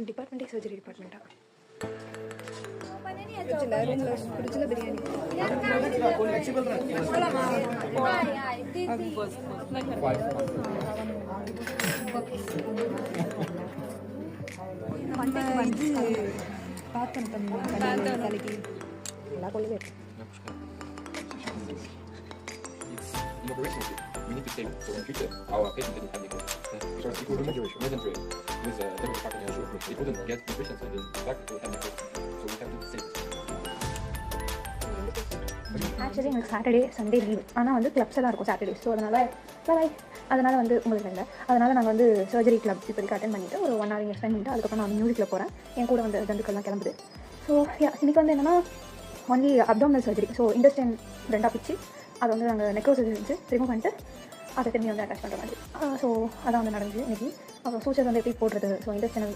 டிபார்ட்மெண்ட்டே surgery டிபார்ட்மெண்ட்டா? Biryani இது பார்த்தேன் தலைக்கு எல்லா கொள்ளுமே in operation, we need to save for the future our patients didn't have nickel. Because it would remove mesentery with double factor ensure it wouldn't get nutrition and in fact it would have nickel. So we have to save it. Actually எங்களுக்கு Saturday Sunday leave, ஆனால் வந்து clubs எல்லாம் இருக்கும் Saturday. So அதனால் வந்து உங்களுக்கு இல்லை, அதனால் நாங்கள் வந்து சர்ஜரி கிளப் இப்போதைக்கு அட்டென்ட் பண்ணிவிட்டு ஒரு 1 hour இங்கே ஸ்பெண்ட் பண்ணிவிட்டு அதுக்கப்புறம் நான் மியூசிக்கில் போகிறேன். என் கூட வந்து ஜந்துக்கள்லாம் கிளம்புது. ஸோ இன்றைக்கி வந்து என்னென்னா only abdominal surgery. So intestine 2ஆக பிச்சு அதை வந்து நாங்கள் நெக்ரோசிஸ் இருந்துச்சு ரிமூவ் பண்ணிட்டு அதை திரும்பி வந்து அட்டாச் பண்ணுற மாதிரி. ஸோ அதான் வந்து நடந்துச்சு இன்றைக்கி. அப்புறம் சூச்சர் வந்து எப்படி போடுறது, ஸோ இண்டஸ்டைனல்